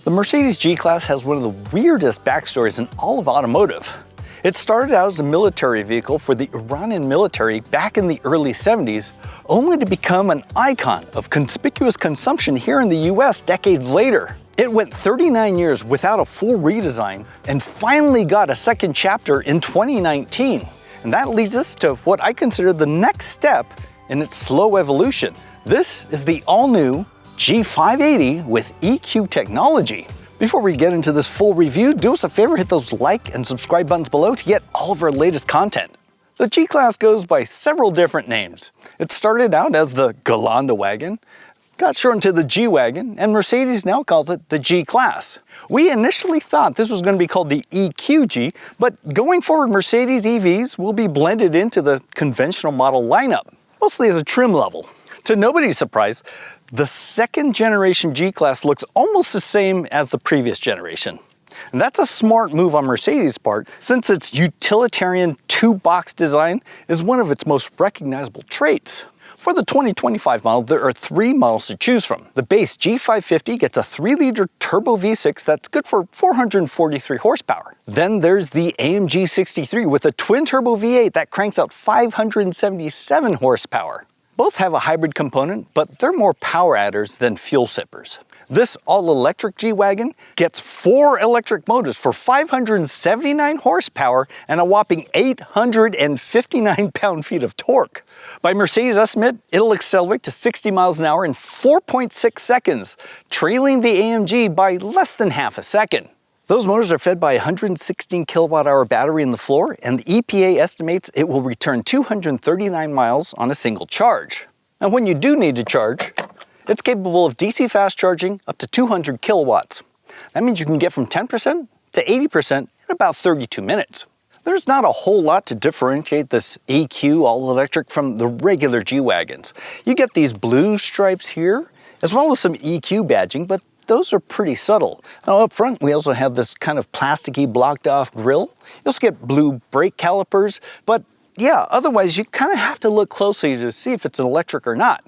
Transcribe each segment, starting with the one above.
The Mercedes G-Class has one of the weirdest backstories in all of automotive. It started out as a military vehicle for the Iranian military back in the early 70s, only to become an icon of conspicuous consumption here in the US decades later. It went 39 years without a full redesign and finally got a second chapter in 2019. And that leads us to what I consider the next step in its slow evolution. This is the all-new G580 with EQ technology. Before we get into this full review, do us a favor, hit those like and subscribe buttons below to get all of our latest content. The G-Class goes by several different names. It started out as the Wagon, got shortened to the G-Wagon, and Mercedes now calls it the G-Class. We initially thought this was going to be called the EQG, but going forward, Mercedes EVs will be blended into the conventional model lineup, mostly as a trim level. To nobody's surprise, the second generation G-Class looks almost the same as the previous generation. And that's a smart move on Mercedes' part, since its utilitarian two-box design is one of its most recognizable traits. For the 2025 model, there are three models to choose from. The base G550 gets a 3-liter turbo V6 that's good for 443 horsepower. Then there's the AMG 63 with a twin-turbo V8 that cranks out 577 horsepower. Both have a hybrid component, but they're more power adders than fuel sippers. This all-electric G-Wagon gets 4 electric motors for 579 horsepower and a whopping 859 pound-feet of torque. By Mercedes' estimate, it'll accelerate to 60 miles an hour in 4.6 seconds, trailing the AMG by less than half a second. Those motors are fed by a 116 kilowatt-hour battery in the floor, and the EPA estimates it will return 239 miles on a single charge. And when you do need to charge, it's capable of DC fast charging up to 200 kilowatts. That means you can get from 10% to 80% in about 32 minutes. There's not a whole lot to differentiate this EQ all-electric from the regular G-Wagons. You get these blue stripes here, as well as some EQ badging, but those are pretty subtle. Now up front, we also have this kind of plasticky blocked off grille. You also get blue brake calipers, but yeah, otherwise you kind of have to look closely to see if it's an electric or not.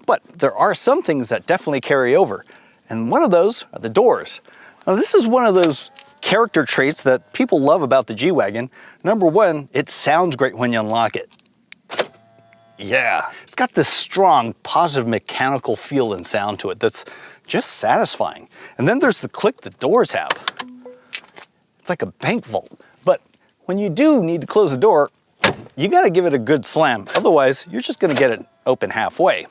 But there are some things that definitely carry over, and one of those are the doors. Now this is one of those character traits that people love about the G-Wagon. Number one, it sounds great when you unlock it. Yeah, it's got this strong, positive mechanical feel and sound to it that's just satisfying. And then there's the click the doors have. It's like a bank vault. But when you do need to close the door, you gotta give it a good slam. Otherwise, you're just gonna get it open halfway.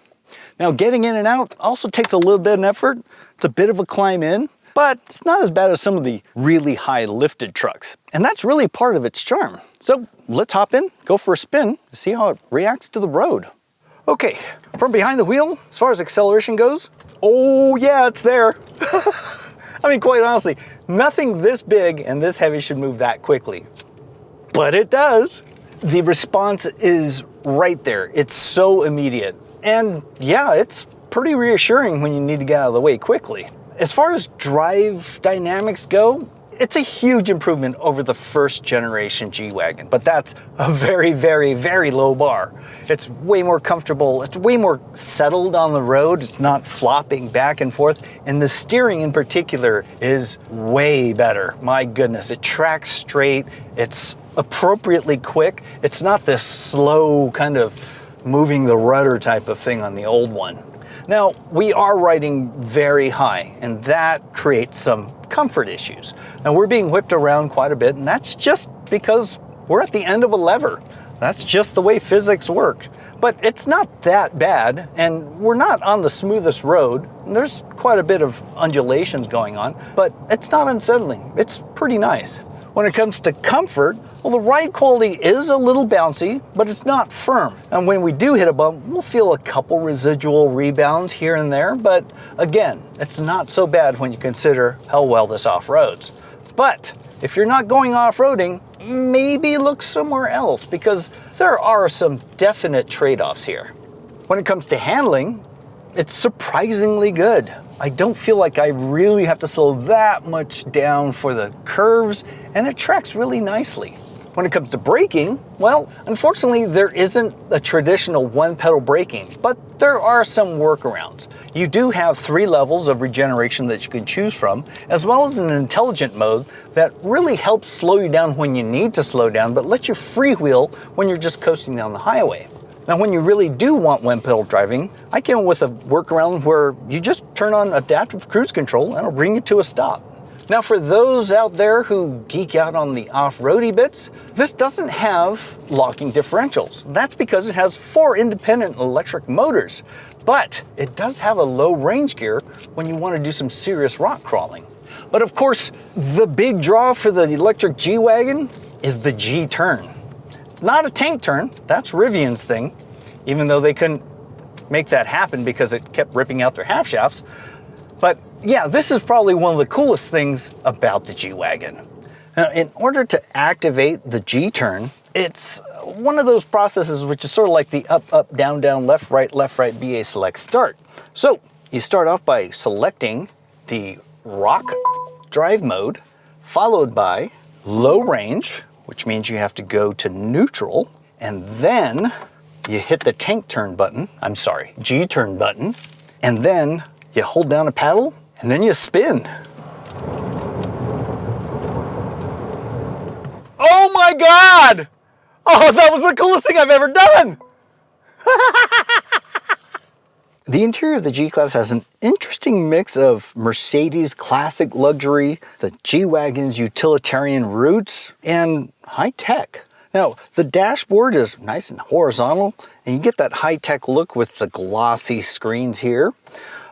Now, getting in and out also takes a little bit of effort. It's a bit of a climb in, but it's not as bad as some of the really high lifted trucks. And that's really part of its charm. So let's hop in, go for a spin, to see how it reacts to the road. Okay, from behind the wheel, as far as acceleration goes, oh yeah, it's there. I mean, quite honestly, nothing this big and this heavy should move that quickly. But it does. The response is right there. It's so immediate. And yeah, it's pretty reassuring when you need to get out of the way quickly. As far as drive dynamics go, it's a huge improvement over the first generation G-Wagon, but that's a very, very, very low bar. It's way more comfortable, it's way more settled on the road, it's not flopping back and forth, and the steering in particular is way better. My goodness, it tracks straight, it's appropriately quick, it's not this slow kind of moving the rudder type of thing on the old one. Now, we are riding very high, and that creates some comfort issues. Now, we're being whipped around quite a bit, and that's just because we're at the end of a lever. That's just the way physics work. But it's not that bad, and we're not on the smoothest road. There's quite a bit of undulations going on, but it's not unsettling. It's pretty nice. When it comes to comfort, well, the ride quality is a little bouncy, but it's not firm. And when we do hit a bump, we'll feel a couple residual rebounds here and there, but again, it's not so bad when you consider how well this off-roads. But if you're not going off-roading, maybe look somewhere else, because there are some definite trade-offs here. When it comes to handling, it's surprisingly good. I don't feel like I really have to slow that much down for the curves, and it tracks really nicely. When it comes to braking, well, unfortunately there isn't a traditional one-pedal braking, but there are some workarounds. You do have 3 levels of regeneration that you can choose from, as well as an intelligent mode that really helps slow you down when you need to slow down, but lets you freewheel when you're just coasting down the highway. Now, when you really do want one-pedal driving, I came up with a workaround where you just turn on adaptive cruise control and it'll bring you to a stop. Now, for those out there who geek out on the off-roady bits, this doesn't have locking differentials. That's because it has 4 independent electric motors, but it does have a low range gear when you want to do some serious rock crawling. But of course, the big draw for the electric G-Wagon is the G-turn. It's not a tank turn, that's Rivian's thing, even though they couldn't make that happen because it kept ripping out their half shafts. But yeah, this is probably one of the coolest things about the G-Wagon. Now, in order to activate the G-turn, it's one of those processes which is sort of like the up, up, down, down, left, right, BA select start. So you start off by selecting the rock drive mode, followed by low range, which means you have to go to neutral, and then you hit the G-turn button, and then you hold down a paddle, and then you spin. Oh my God! Oh, that was the coolest thing I've ever done! The interior of the G-Class has an interesting mix of Mercedes classic luxury, the G-Wagon's utilitarian roots, and high-tech. Now, the dashboard is nice and horizontal, and you get that high-tech look with the glossy screens here.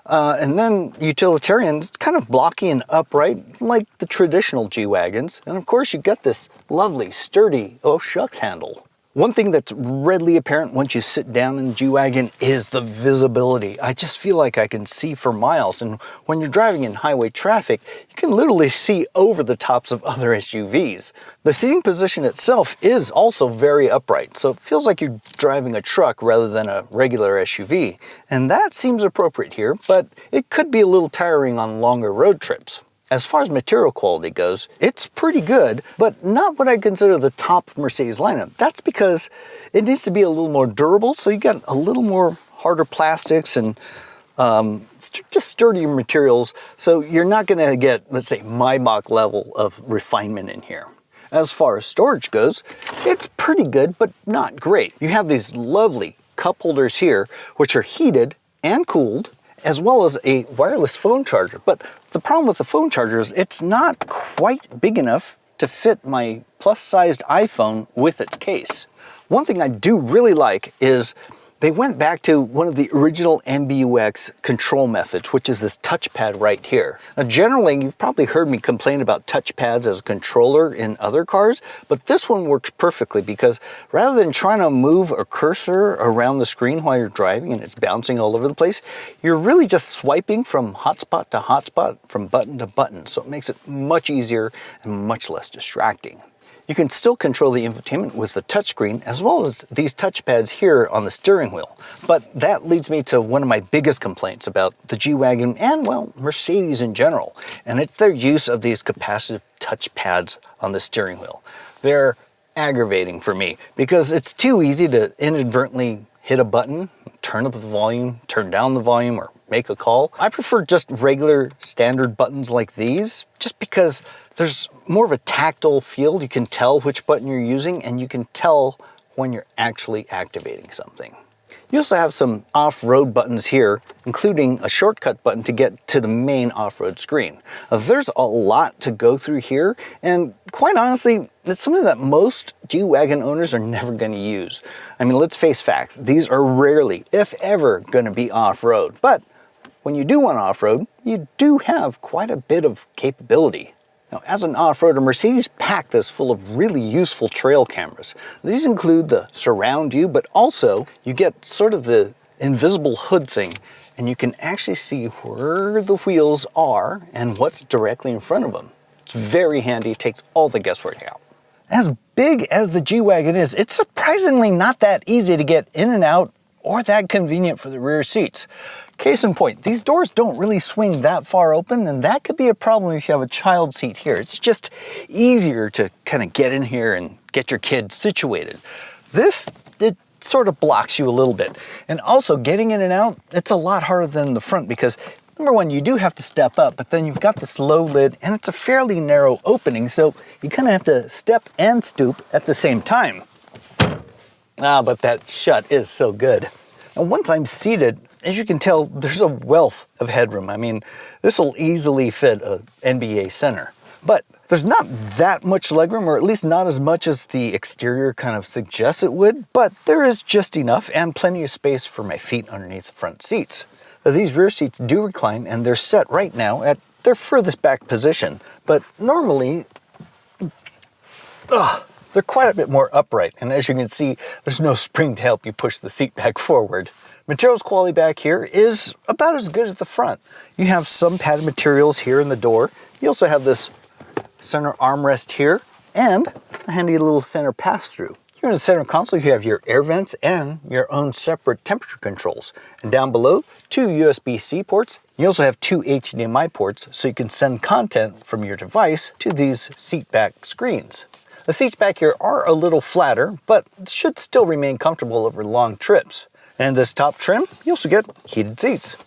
And then utilitarian, it's kind of blocky and upright, like the traditional G-Wagons. And of course, you get this lovely, sturdy, oh shucks handle. One thing that's readily apparent once you sit down in the G-Wagon is the visibility. I just feel like I can see for miles, and when you're driving in highway traffic, you can literally see over the tops of other SUVs. The seating position itself is also very upright, so it feels like you're driving a truck rather than a regular SUV. And that seems appropriate here, but it could be a little tiring on longer road trips. As far as material quality goes, it's pretty good, but not what I consider the top Mercedes lineup. That's because it needs to be a little more durable, so you got a little more harder plastics and just sturdier materials, so you're not gonna get, let's say, Maybach level of refinement in here. As far as storage goes, it's pretty good, but not great. You have these lovely cup holders here, which are heated and cooled, as well as a wireless phone charger. But the problem with the phone charger is it's not quite big enough to fit my plus-sized iPhone with its case. One thing I do really like is they went back to one of the original MBUX control methods, which is this touchpad right here. Now, generally, you've probably heard me complain about touchpads as a controller in other cars, but this one works perfectly because rather than trying to move a cursor around the screen while you're driving and it's bouncing all over the place, you're really just swiping from hotspot to hotspot, from button to button, so it makes it much easier and much less distracting. You can still control the infotainment with the touchscreen as well as these touchpads here on the steering wheel. But that leads me to one of my biggest complaints about the G-Wagon and, well, Mercedes in general, and it's their use of these capacitive touchpads on the steering wheel. They're aggravating for me because it's too easy to inadvertently hit a button, turn up the volume, turn down the volume, or make a call. I prefer just regular standard buttons like these, just because there's more of a tactile feel. You can tell which button you're using, and you can tell when you're actually activating something. You also have some off-road buttons here, including a shortcut button to get to the main off-road screen. There's a lot to go through here, and quite honestly, it's something that most G-Wagon owners are never going to use. I mean, let's face facts. These are rarely, if ever, going to be off-road. But when you do want off-road, you do have quite a bit of capability. Now, as an off-roader, Mercedes packed this full of really useful trail cameras. These include the surround view, but also you get sort of the invisible hood thing, and you can actually see where the wheels are and what's directly in front of them. It's very handy, it takes all the guesswork out. As big as the G-Wagon is, it's surprisingly not that easy to get in and out or that convenient for the rear seats. Case in point, these doors don't really swing that far open, and that could be a problem if you have a child seat here. It's just easier to kind of get in here and get your kid situated. This, it sort of blocks you a little bit. And also getting in and out, it's a lot harder than the front because number one, you do have to step up, but then you've got this low lid and it's a fairly narrow opening, so you kind of have to step and stoop at the same time. But that shut is so good. And once I'm seated, as you can tell, there's a wealth of headroom. I mean, this will easily fit an NBA center. But there's not that much legroom, or at least not as much as the exterior kind of suggests it would, but there is just enough and plenty of space for my feet underneath the front seats. Now, these rear seats do recline, and they're set right now at their furthest back position, but normally, they're quite a bit more upright, and as you can see, there's no spring to help you push the seat back forward. Materials quality back here is about as good as the front. You have some padded materials here in the door. You also have this center armrest here and a handy little center pass-through. Here in the center console, you have your air vents and your own separate temperature controls. And down below, 2 USB-C ports. You also have 2 HDMI ports, so you can send content from your device to these seat back screens. The seats back here are a little flatter, but should still remain comfortable over long trips. And this top trim, you also get heated seats.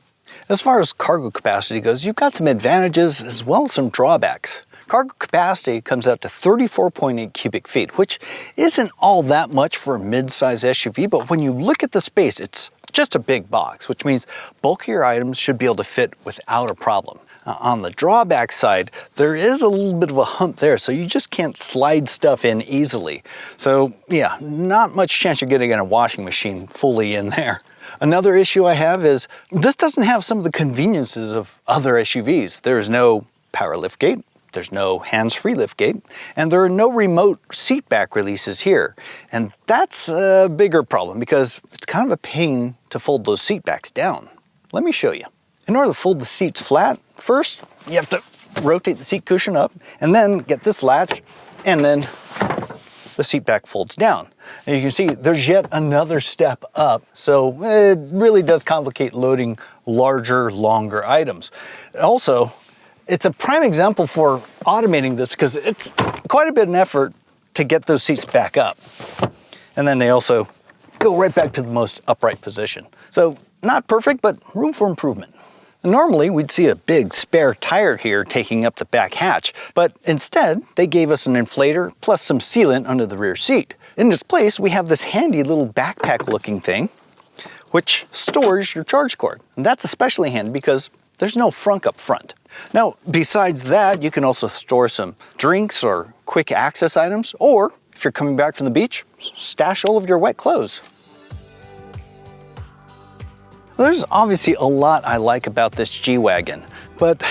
As far as cargo capacity goes, you've got some advantages as well as some drawbacks. Cargo capacity comes out to 34.8 cubic feet, which isn't all that much for a mid-size SUV, but when you look at the space, it's just a big box, which means bulkier items should be able to fit without a problem. On the drawback side, there is a little bit of a hump there, so you just can't slide stuff in easily. So yeah, not much chance you're getting a washing machine fully in there. Another issue I have is this doesn't have some of the conveniences of other SUVs. There is no power liftgate, there's no hands-free liftgate, and there are no remote seat back releases here. And that's a bigger problem because it's kind of a pain to fold those seat backs down. Let me show you. In order to fold the seats flat, first you have to rotate the seat cushion up and then get this latch, and then the seat back folds down. And you can see there's yet another step up, so it really does complicate loading larger, longer items. Also, it's a prime example for automating this because it's quite a bit of an effort to get those seats back up. And then they also go right back to the most upright position. So not perfect, but room for improvement. Normally, we'd see a big spare tire here taking up the back hatch, but instead, they gave us an inflator plus some sealant under the rear seat. In its place, we have this handy little backpack-looking thing, which stores your charge cord. And that's especially handy because there's no frunk up front. Now, besides that, you can also store some drinks or quick access items, or if you're coming back from the beach, stash all of your wet clothes. There's obviously a lot I like about this G-Wagon, but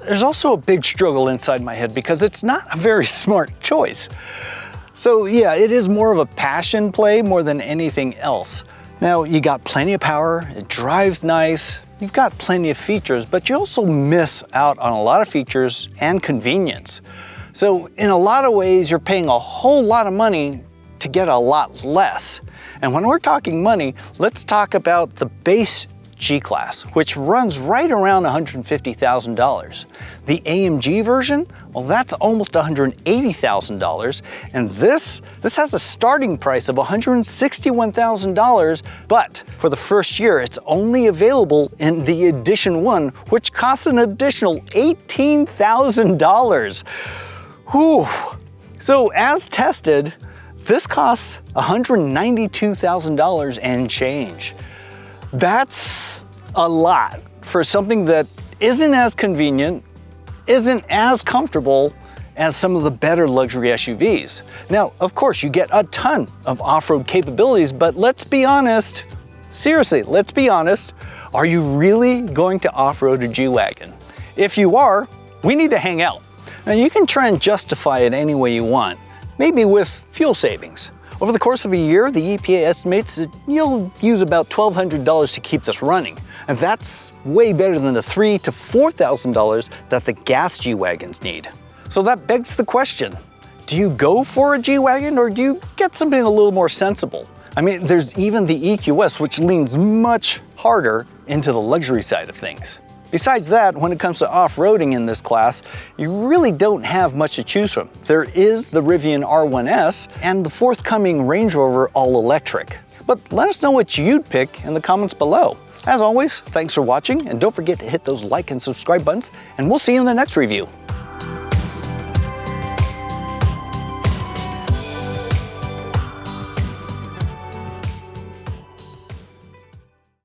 there's also a big struggle inside my head because it's not a very smart choice. So yeah, it is more of a passion play more than anything else. Now, you got plenty of power, it drives nice, you've got plenty of features, but you also miss out on a lot of features and convenience. So in a lot of ways, you're paying a whole lot of money to get a lot less. And when we're talking money, let's talk about the base G-Class, which runs right around $150,000. The AMG version, well, that's almost $180,000. And this has a starting price of $161,000, but for the first year, it's only available in the Edition 1, which costs an additional $18,000. Whew. So as tested, this costs $192,000 and change. That's a lot for something that isn't as convenient, isn't as comfortable as some of the better luxury SUVs. Now, of course, you get a ton of off-road capabilities, but let's be honest, seriously, let's be honest, are you really going to off-road a G-Wagon? If you are, we need to hang out. Now, you can try and justify it any way you want, maybe with fuel savings. Over the course of a year, the EPA estimates that you'll use about $1,200 to keep this running. And that's way better than the $3,000 to $4,000 that the gas G-Wagons need. So that begs the question, do you go for a G-Wagon or do you get something a little more sensible? I mean, there's even the EQS, which leans much harder into the luxury side of things. Besides that, when it comes to off-roading in this class, you really don't have much to choose from. There is the Rivian R1S and the forthcoming Range Rover All-Electric. But let us know what you'd pick in the comments below. As always, thanks for watching, and don't forget to hit those like and subscribe buttons, and we'll see you in the next review.